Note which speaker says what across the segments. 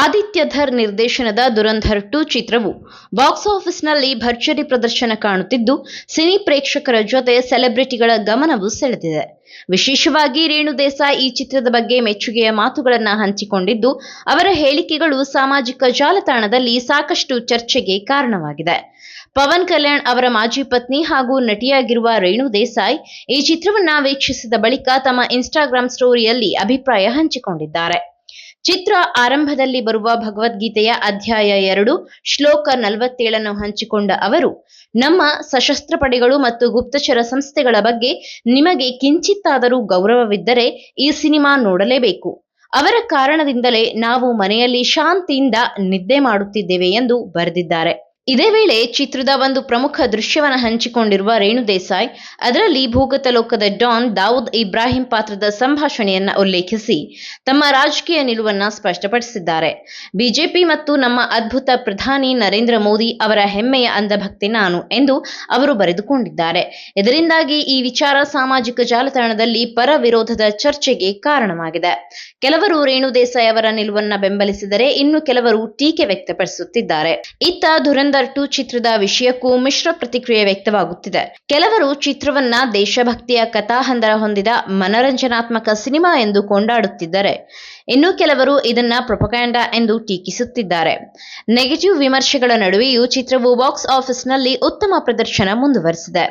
Speaker 1: ಆದಿತ್ಯಧರ್ ನಿರ್ದೇಶನದ ದುರಂಧರ್ 2 ಚಿತ್ರವು ಬಾಕ್ಸ್ ಆಫೀಸ್ನಲ್ಲಿ ಭರ್ಜರಿ ಪ್ರದರ್ಶನ ಕಾಣುತ್ತಿದ್ದು, ಸಿನಿ ಪ್ರೇಕ್ಷಕರ ಜೊತೆ ಸೆಲೆಬ್ರಿಟಿಗಳ ಗಮನವೂ ಸೆಳೆದಿದೆ. ವಿಶೇಷವಾಗಿ ರೇಣು ದೇಸಾಯಿ ಈ ಚಿತ್ರದ ಬಗ್ಗೆ ಮೆಚ್ಚುಗೆಯ ಮಾತುಗಳನ್ನು ಹಂಚಿಕೊಂಡಿದ್ದು, ಅವರ ಹೇಳಿಕೆಗಳು ಸಾಮಾಜಿಕ ಜಾಲತಾಣದಲ್ಲಿ ಸಾಕಷ್ಟು ಚರ್ಚೆಗೆ ಕಾರಣವಾಗಿದೆ. ಪವನ್ ಕಲ್ಯಾಣ್ ಅವರ ಮಾಜಿ ಪತ್ನಿ ಹಾಗೂ ನಟಿಯಾಗಿರುವ ರೇಣು ದೇಸಾಯಿ ಈ ಚಿತ್ರವನ್ನ ವೀಕ್ಷಿಸಿದ ಬಳಿಕ ತಮ್ಮ ಇನ್ಸ್ಟಾಗ್ರಾಂ ಸ್ಟೋರಿಯಲ್ಲಿ ಅಭಿಪ್ರಾಯ ಹಂಚಿಕೊಂಡಿದ್ದಾರೆ. ಚಿತ್ರ ಆರಂಭದಲ್ಲಿ ಬರುವ ಭಗವದ್ಗೀತೆಯ ಅಧ್ಯಾಯ 2 ಶ್ಲೋಕ 47 ಹಂಚಿಕೊಂಡ ಅವರು, ನಮ್ಮ ಸಶಸ್ತ್ರ ಪಡೆಗಳು ಮತ್ತು ಗುಪ್ತಚರ ಸಂಸ್ಥೆಗಳ ಬಗ್ಗೆ ನಿಮಗೆ ಕಿಂಚಿತ್ತಾದರೂ ಗೌರವವಿದ್ದರೆ ಈ ಸಿನಿಮಾ ನೋಡಲೇಬೇಕು. ಅವರ ಕಾರಣದಿಂದಲೇ ನಾವು ಮನೆಯಲ್ಲಿ ಶಾಂತಿಯಿಂದ ನಿದ್ದೆ ಮಾಡುತ್ತಿದ್ದೇವೆ ಎಂದು ಬರೆದಿದ್ದಾರೆ. ಇದೇ ವೇಳೆ ಚಿತ್ರದ ಒಂದು ಪ್ರಮುಖ ದೃಶ್ಯವನ್ನು ಹಂಚಿಕೊಂಡಿರುವ ರೇಣು ದೇಸಾಯಿ, ಅದರಲ್ಲಿ ಭೂಗತ ಲೋಕದ ಡಾನ್ ದಾವೂದ್ ಇಬ್ರಾಹಿಂ ಪಾತ್ರದ ಸಂಭಾಷಣೆಯನ್ನ ಉಲ್ಲೇಖಿಸಿ ತಮ್ಮ ರಾಜಕೀಯ ನಿಲುವನ್ನ ಸ್ಪಷ್ಟಪಡಿಸಿದ್ದಾರೆ. ಬಿಜೆಪಿ ಮತ್ತು ನಮ್ಮ ಅದ್ಭುತ ಪ್ರಧಾನಿ ನರೇಂದ್ರ ಮೋದಿ ಅವರ ಹೆಮ್ಮೆಯ ಅಂಧಭಕ್ತೆ ನಾನು ಎಂದು ಅವರು ಬರೆದುಕೊಂಡಿದ್ದಾರೆ. ಇದರಿಂದಾಗಿ ಈ ವಿಚಾರ ಸಾಮಾಜಿಕ ಜಾಲತಾಣದಲ್ಲಿ ಪರ ವಿರೋಧದ ಚರ್ಚೆಗೆ ಕಾರಣವಾಗಿದೆ. ಕೆಲವರು ರೇಣು ದೇಸಾಯಿ ಅವರ ನಿಲುವನ್ನ ಬೆಂಬಲಿಸಿದರೆ, ಇನ್ನು ಕೆಲವರು ಟೀಕೆ ವ್ಯಕ್ತಪಡಿಸುತ್ತಿದ್ದಾರೆ. ಇತ್ತ ದುರಂಧರ್ 2 ಚಿತ್ರದ ವಿಷಯಕ್ಕೂ ಮಿಶ್ರ ಪ್ರತಿಕ್ರಿಯೆ ವ್ಯಕ್ತವಾಗುತ್ತಿದೆ. ಕೆಲವರು ಚಿತ್ರವನ್ನ ದೇಶಭಕ್ತಿಯ ಕಥಾಹಂದರ ಹೊಂದಿದ ಮನರಂಜನಾತ್ಮಕ ಸಿನಿಮಾ ಎಂದು ಕೊಂಡಾಡುತ್ತಿದ್ದರೆ, ಇನ್ನು ಕೆಲವರು ಇದನ್ನ ಪ್ರೊಪಗ್ಯಾಂಡಾ ಎಂದು ಟೀಕಿಸುತ್ತಿದ್ದಾರೆ. ನೆಗೆಟಿವ್ ವಿಮರ್ಶೆಗಳ ನಡುವೆಯೂ ಚಿತ್ರವು ಬಾಕ್ಸ್ ಆಫೀಸ್ನಲ್ಲಿ ಉತ್ತಮ ಪ್ರದರ್ಶನ ಮುಂದುವರೆಸಿದೆ.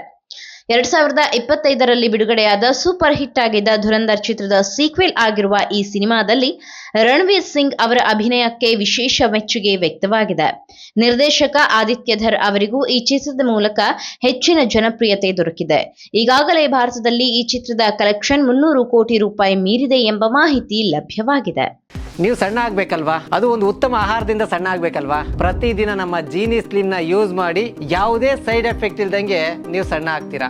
Speaker 1: 2025ರಲ್ಲಿ ಬಿಡುಗಡೆಯಾದ ಸೂಪರ್ ಹಿಟ್ ಆಗಿದ್ದ ಧುರಂಧರ್ ಚಿತ್ರದ ಸೀಕ್ವೆಲ್ ಆಗಿರುವ ಈ ಸಿನಿಮಾದಲ್ಲಿ ರಣವೀರ್ ಸಿಂಗ್ ಅವರ ಅಭಿನಯಕ್ಕೆ ವಿಶೇಷ ಮೆಚ್ಚುಗೆ ವ್ಯಕ್ತವಾಗಿದೆ. ನಿರ್ದೇಶಕ ಆದಿತ್ಯಧರ್ ಅವರಿಗೂ ಈ ಚಿತ್ರದ ಮೂಲಕ ಹೆಚ್ಚಿನ ಜನಪ್ರಿಯತೆ ದೊರಕಿದೆ. ಈಗಾಗಲೇ ಭಾರತದಲ್ಲಿ ಈ ಚಿತ್ರದ ಕಲೆಕ್ಷನ್ 300 ಕೋಟಿ ರೂಪಾಯಿ ಮೀರಿದೆ ಎಂಬ ಮಾಹಿತಿ ಲಭ್ಯವಾಗಿದೆ.
Speaker 2: ನೀವು ಸಣ್ಣ ಆಗ್ಬೇಕಲ್ವಾ? ಅದು ಒಂದು ಉತ್ತಮ ಆಹಾರದಿಂದ ಸಣ್ಣ ಆಗ್ಬೇಕಲ್ವಾ? ಪ್ರತಿದಿನ ನಮ್ಮ ಜೀನಿ ಸ್ಲಿಮ್ ನ ಯೂಸ್ ಮಾಡಿ ಯಾವುದೇ ಸೈಡ್ ಎಫೆಕ್ಟ್ ಇಲ್ದಂಗೆ ನೀವು ಸಣ್ಣ ಆಗ್ತೀರಾ.